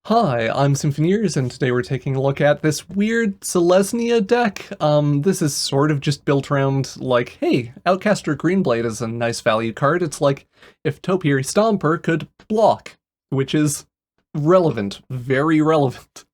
Hi, I'm Symphoneers, and today we're taking a look at this weird Selesnya deck. This is sort of just built around, like, hey, Outcaster Greenblade is a nice value card. It's like if Topiary Stomper could block, which is relevant, very relevant.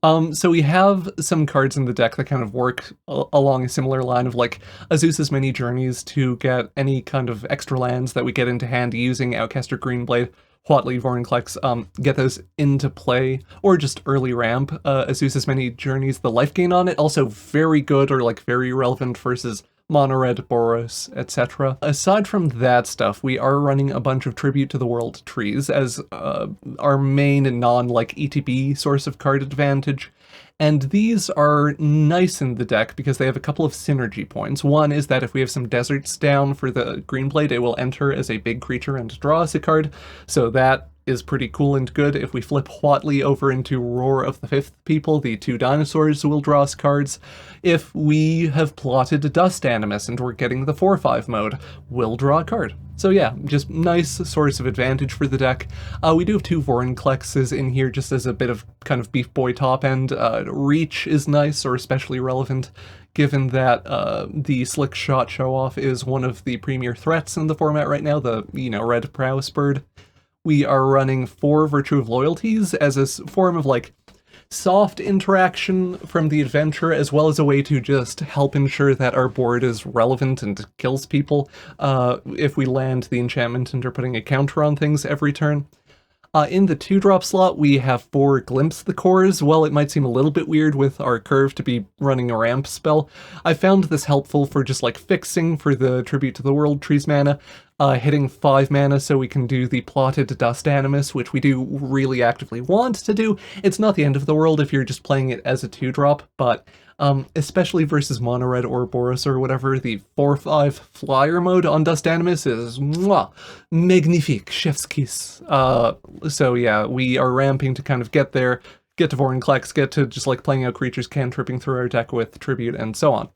So we have some cards in the deck that kind of work along a similar line of like Azusa's Many Journeys to get any kind of extra lands that we get into hand using Outcaster Greenblade, Huatli, Vorinclex, get those into play, or just early ramp. Azusa's Many Journeys, the life gain on it, also very good or like very relevant versus Mono Red, Boros, etc. Aside from that stuff, we are running a bunch of Tribute to the World trees as our main non-like ETB source of card advantage. And these are nice in the deck because they have a couple of synergy points. One is that if we have some deserts down for the Greenblade, it will enter as a big creature and draw us a card. So that is pretty cool and good. If we flip Huatli over into Roar of the Fifth People, the two dinosaurs will draw us cards. If we have plotted Dust Animus and we're getting the 4/5 mode, we'll draw a card. So yeah, just nice source of advantage for the deck. We do have two Vorinclexes in here just as a bit of kind of beef boy top end. Reach is nice or especially relevant given that the Slick Shot Show-Off is one of the premier threats in the format right now, the, red prowess bird. We are running 4 Virtue of Loyalties as a form of like soft interaction from the adventure, as well as a way to just help ensure that our board is relevant and kills people if we land the enchantment and are putting a counter on things every turn. In the 2-drop slot, we have 4 Glimpse the Cores. While it might seem a little bit weird with our curve to be running a ramp spell, I found this helpful for just like fixing for the Tribute to the World trees mana, hitting 5 mana so we can do the plotted Dust Animus, which we do really actively want to do. It's not the end of the world if you're just playing it as a 2-drop, but especially versus Mono Red or Boros or whatever, the 4/5 flyer mode on Dust Animus is magnifique, chef's kiss. So yeah, we are ramping to kind of get there, get to Vorinclex, get to just like playing out creatures cantripping through our deck with Tribute and so on.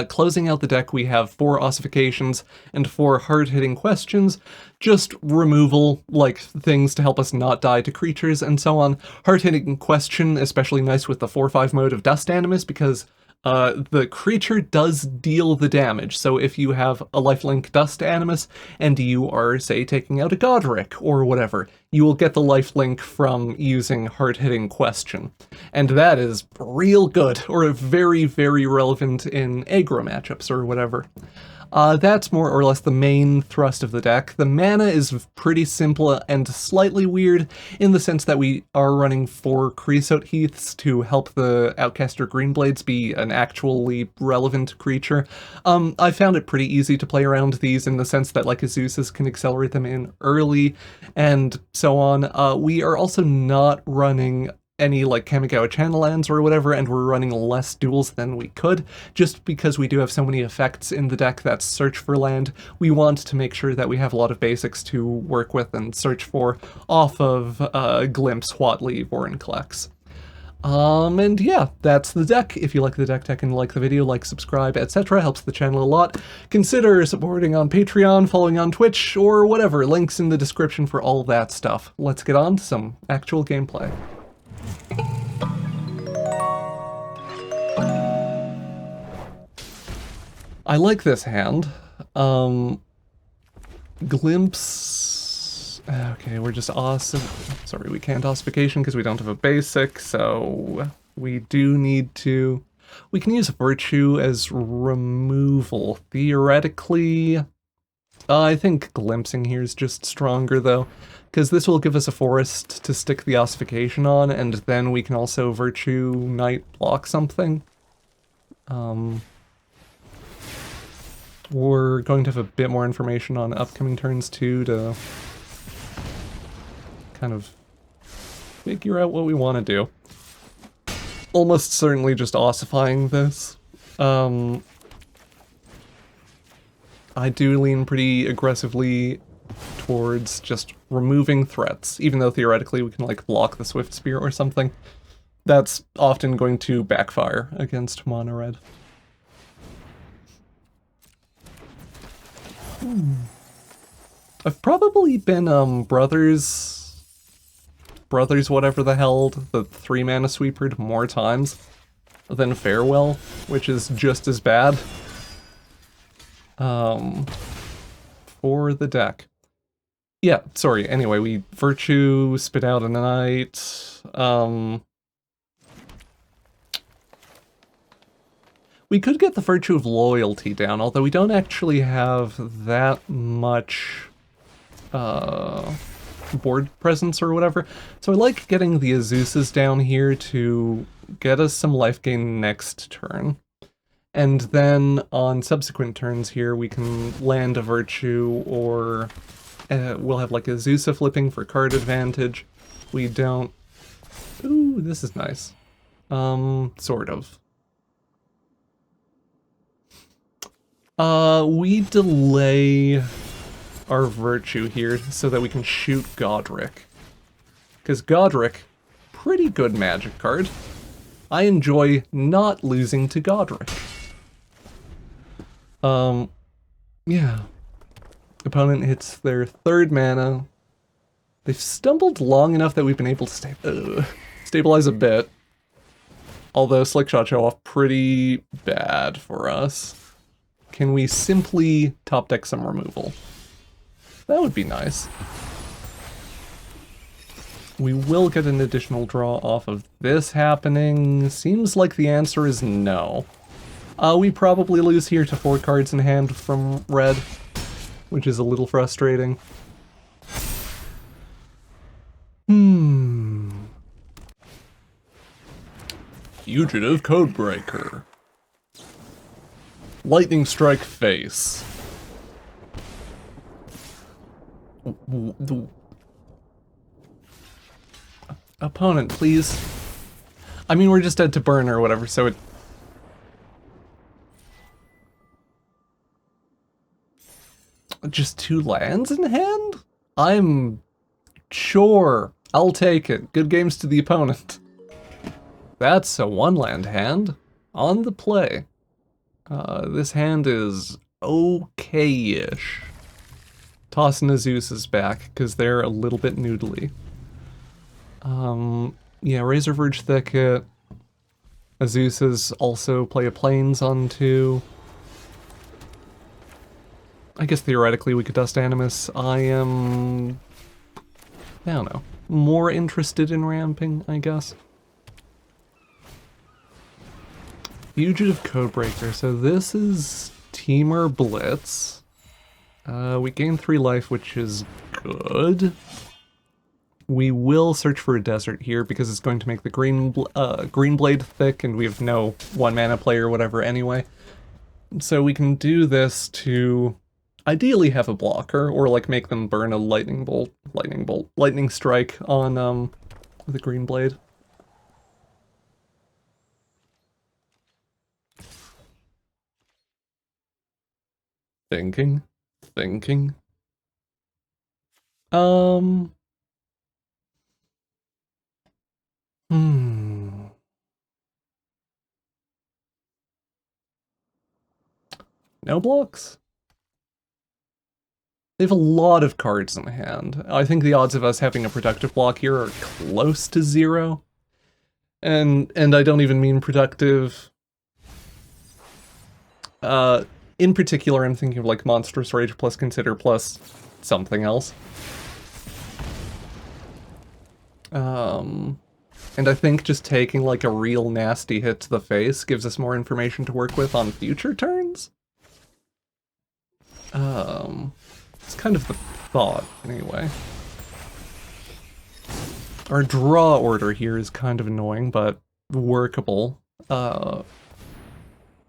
Closing out the deck, we have 4 ossifications and 4 hard-hitting questions, just removal, like things to help us not die to creatures and so on. Hard-hitting question, especially nice with the 4/5 mode of Dust Animus, because the creature does deal the damage. So if you have a lifelink Dust Animus and you are, say, taking out a Godric or whatever, you will get the lifelink from using hard-hitting question. And that is real good, or very, very relevant in aggro matchups or whatever. That's more or less the main thrust of the deck. The mana is pretty simple and slightly weird in the sense that we are running 4 Creosote Heaths to help the Outcaster Greenblades be an actually relevant creature. I found it pretty easy to play around these in the sense that like Azusa's can accelerate them in early and so on. We are also not running any like Kamigawa channel lands or whatever, and we're running less duels than we could, just because we do have so many effects in the deck that search for land. We want to make sure that we have a lot of basics to work with and search for off of Glimpse, Huatli, Vorinclex. And yeah, that's the deck. If you like the deck tech and like the video, like, subscribe, etc. Helps the channel a lot. Consider supporting on Patreon, following on Twitch, or whatever. Links in the description for all that stuff. Let's get on to some actual gameplay. I like this hand. Glimpse. Okay, we're just awesome. Sorry, we can't ossification because we don't have a basic, so we do need to. We can use Virtue as removal. Theoretically, I think glimpsing here is just stronger though, because this will give us a forest to stick the ossification on, and then we can also Virtue Knight block something. We're going to have a bit more information on upcoming turns too to kind of figure out what we want to do. Almost certainly just ossifying this. I do lean pretty aggressively towards just removing threats, even though theoretically we can like block the Swift Spear or something. That's often going to backfire against Mono Red. I've probably been, brothers Brothers whatever the hell, the 3-mana sweepered more times than Farewell, which is just as bad. For the deck. Yeah, sorry, anyway, we Virtue, spit out a Knight, we could get the Virtue of Loyalty down, although we don't actually have that much board presence or whatever. So I like getting the Azuses down here to get us some life gain next turn. And then on subsequent turns here, we can land a Virtue, or we'll have like Azusa flipping for card advantage. We don't... Ooh, this is nice. Sort of. We delay our Virtue here so that we can shoot Godric. Because Godric, pretty good Magic card. I enjoy not losing to Godric. Yeah. Opponent hits their 3rd mana. They've stumbled long enough that we've been able to stabilize a bit. Although Slickshot show off pretty bad for us. Can we simply top deck some removal? That would be nice. We will get an additional draw off of this happening. Seems like the answer is no. We probably lose here to 4 cards in hand from red, which is a little frustrating. Fugitive Codebreaker. Lightning Strike face. Opponent, please. I mean, we're just dead to burn or whatever, so it... Just 2 lands in hand? I'm... Sure, I'll take it. Good games to the opponent. That's a 1-land hand. On the play. This hand is okay-ish. Tossing Azusa's back, because they're a little bit noodly. Yeah, Razorverge Thicket. Azusa's also play a Plains on 2. I guess theoretically we could Dust Animus. I don't know, more interested in ramping, I guess. Fugitive Codebreaker, so this is Temur Blitz. We gain 3 life, which is good. We will search for a desert here because it's going to make the Greenblade thick, and we have no 1-mana play or whatever anyway. So we can do this to ideally have a blocker, or like make them burn a lightning strike on the Greenblade. Thinking. No blocks? They have a lot of cards in hand. I think the odds of us having a productive block here are close to 0. And I don't even mean productive. In particular, I'm thinking of like Monstrous Rage plus Consider plus something else. And I think just taking like a real nasty hit to the face gives us more information to work with on future turns. It's kind of the thought, anyway. Our draw order here is kind of annoying, but workable.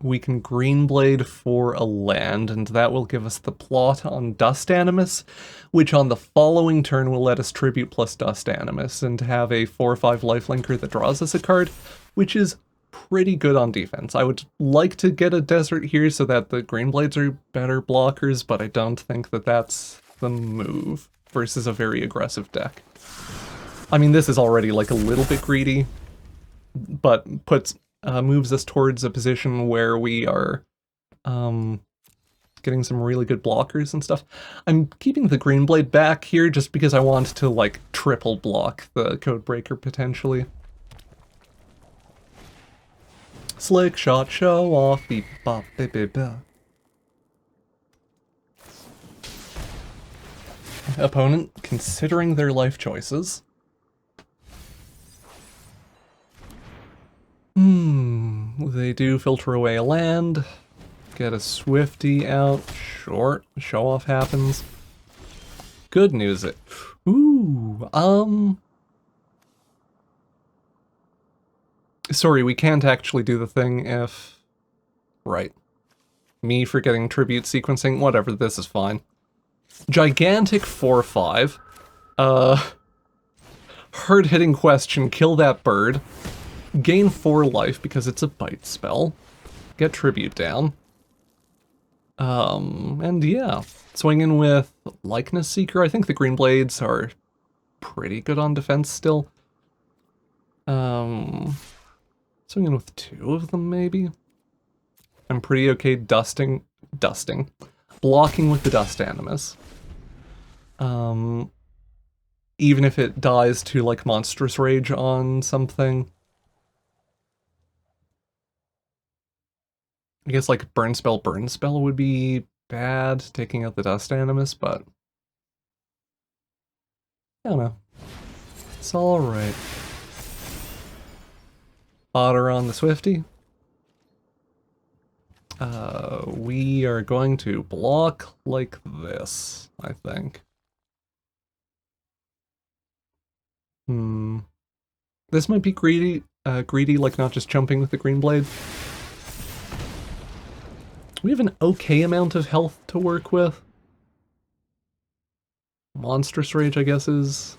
We can Greenblade for a land, and that will give us the plot on Dust Animus, which on the following turn will let us tribute plus Dust Animus, and have a 4/5 lifelinker that draws us a card, which is pretty good on defense. I would like to get a desert here so that the Greenblades are better blockers, but I don't think that that's the move versus a very aggressive deck. I mean, this is already like a little bit greedy, but moves us towards a position where we are getting some really good blockers and stuff. I'm keeping the Greenblade back here just because I want to, like, triple block the Codebreaker potentially. Slick shot, show off, beep bop, beep beep beep. Opponent considering their life choices. They do filter away a land. Get a Swifty out. Short. Show off happens. Good news. Sorry, we can't actually do the thing if... Right. Me forgetting tribute sequencing. Whatever, this is fine. Gigantic 4/5. Hard-hitting question, kill that bird. Gain 4 life because it's a bite spell. Get tribute down. And yeah. Swing in with Likeness Seeker. I think the Greenblades are pretty good on defense still. Swing in with 2 of them, maybe? I'm pretty okay dusting. Blocking with the Dust Animus. Even if it dies to, like, Monstrous Rage on something. I guess, like, Burn Spell would be bad, taking out the Dust Animus, but... I don't know. It's alright. Otter on the Swifty. We are going to block like this, I think. This might be greedy, like not just jumping with the Greenblade. We have an okay amount of health to work with. Monstrous Rage, I guess, is...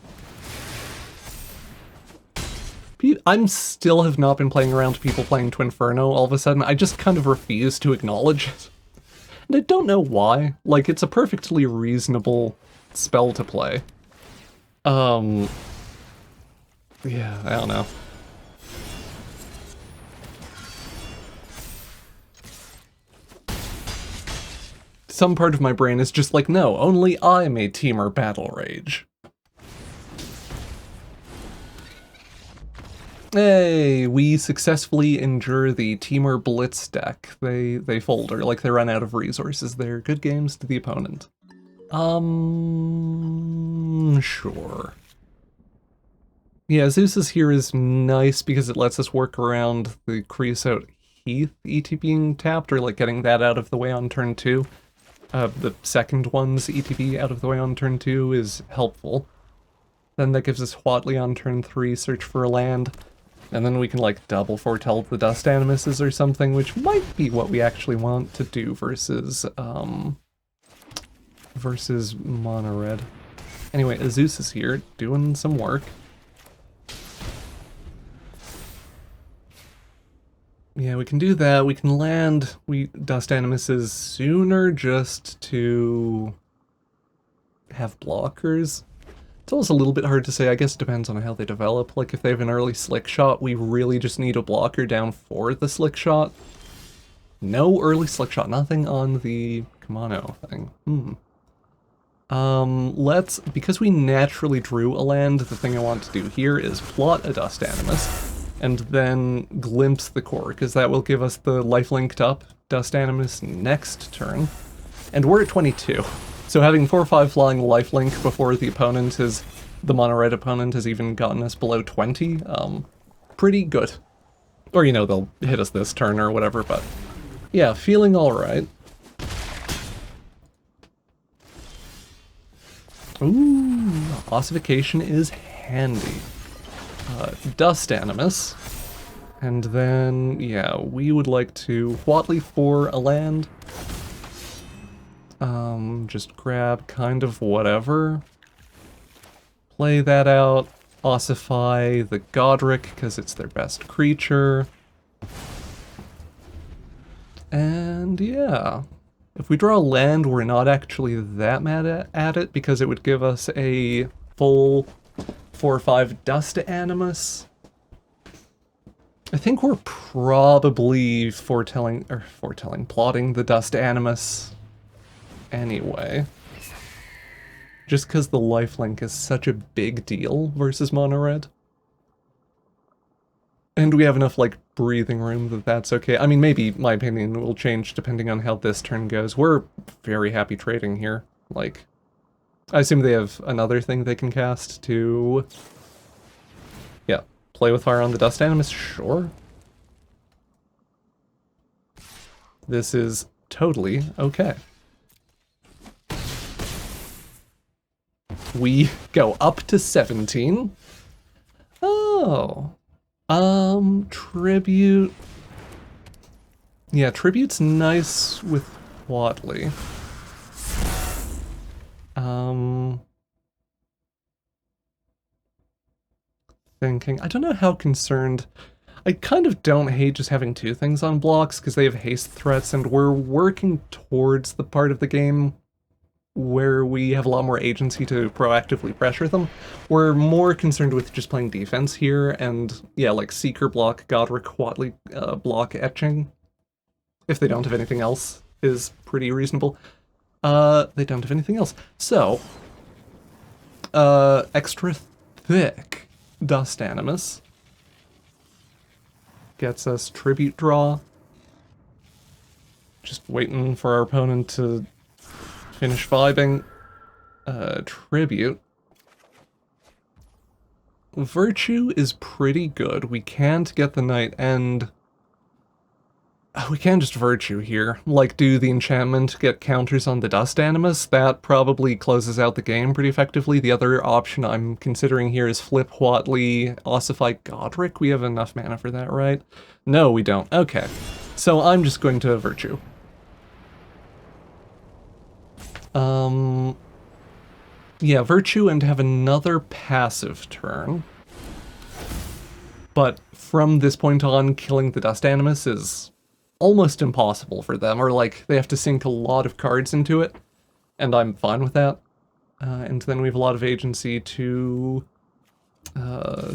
I'm still have not been playing around to people playing Twinferno all of a sudden. I just kind of refuse to acknowledge it. And I don't know why. Like, it's a perfectly reasonable spell to play. Yeah, I don't know. Some part of my brain is just like, no, only I may Temur Battle Rage. Hey, we successfully endure the Temur Blitz deck. They fold, or like they run out of resources. They're good games to the opponent. Sure. Yeah, Zeus's here is nice because it lets us work around the Creosote Heath ET being tapped, or like getting that out of the way on turn 2. The second one's ETB out of the way on turn 2 is helpful. Then that gives us Huatli on turn 3, search for a land. And then we can, like, double foretell the Dust Animuses or something, which might be what we actually want to do versus Mono Red. Anyway, Azus is here, doing some work. Yeah, we can do that. We can land Dust Animuses sooner just to have blockers. It's always a little bit hard to say. I guess it depends on how they develop. Like, if they have an early Slick Shot, we really just need a blocker down for the Slick Shot. No early Slick Shot, nothing on the Kamano thing. Because we naturally drew a land, the thing I want to do here is plot a Dust Animus, and then glimpse the core, because that will give us the life-linked up Dust Animus next turn. And we're at 22. So having 4/5 flying lifelink before the mono-red opponent has even gotten us below 20, pretty good. Or, you know, they'll hit us this turn or whatever, but yeah, feeling alright. Ooh, Ossification is handy. Dust Animus. And then, yeah, we would like to Huatli for a land. Just grab kind of whatever. Play that out. Ossify the Godric, because it's their best creature. And yeah. If we draw a land, we're not actually that mad at it, because it would give us a full 4/5 Dust Animus. I think we're probably plotting the Dust Animus anyway. Just because the lifelink is such a big deal versus mono red. And we have enough, like, breathing room that that's okay. I mean, maybe my opinion will change depending on how this turn goes. We're very happy trading here. Like, I assume they have another thing they can cast to... Yeah, play with fire on the Dust Animus? Sure. This is totally okay. We go up to 17. Oh. Tribute. Yeah, Tribute's nice with Watley. Thinking. I don't know how concerned... I kind of don't hate just having two things on blocks, because they have haste threats, and we're working towards the part of the game where we have a lot more agency to proactively pressure them. We're more concerned with just playing defense here, and yeah, like Seeker block, Godric, Watley block etching, if they don't have anything else, is pretty reasonable. They don't have anything else. So, extra thick Dust Animus gets us tribute draw. Just waiting for our opponent to finish vibing. Tribute. Virtue is pretty good. We can't get the Knight, and we can just Virtue here. Like, do the enchantment, get counters on the Dust Animus. That probably closes out the game pretty effectively. The other option I'm considering here is flip Watley, ossify Godric. We have enough mana for that, right? No, we don't. Okay. So I'm just going to Virtue. Yeah, Virtue and have another passive turn. But from this point on, killing the Dust Animus is almost impossible for them, or like, they have to sink a lot of cards into it, and I'm fine with that. And then we have a lot of agency to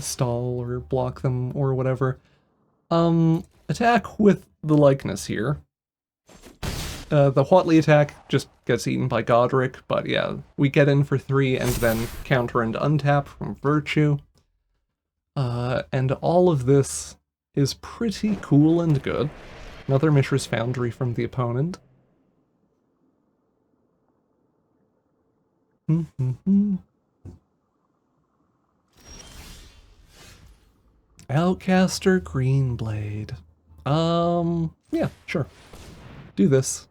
stall or block them or whatever. Attack with the likeness here. The Watley attack just gets eaten by Godric, but yeah, we get in for 3 and then counter and untap from Virtue. And all of this is pretty cool and good. Another Mishra's Foundry from the opponent. Outcaster Greenblade. Yeah, sure. Do this.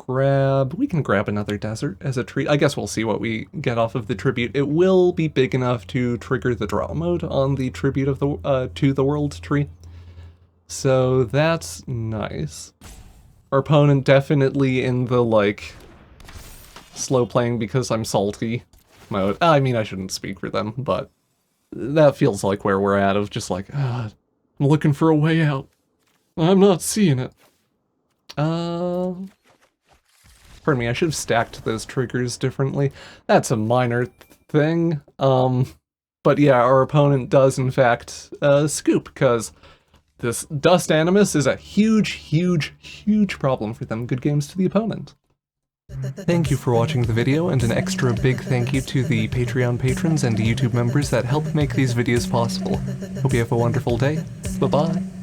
We can grab another desert as a treat. I guess we'll see what we get off of the tribute. It will be big enough to trigger the draw mode on the tribute of the to the world tree. So that's nice. Our opponent definitely in the, like, slow playing because I'm salty mode. I mean, I shouldn't speak for them, but that feels like where we're at, of just like, I'm looking for a way out. I'm not seeing it. Pardon me, I should have stacked those triggers differently. That's a minor thing. But yeah, our opponent does in fact scoop, because this Dust Animus is a huge, huge, huge problem for them. Good games to the opponent. Thank you for watching the video, and an extra big thank you to the Patreon patrons and YouTube members that help make these videos possible. Hope you have a wonderful day. Bye-bye.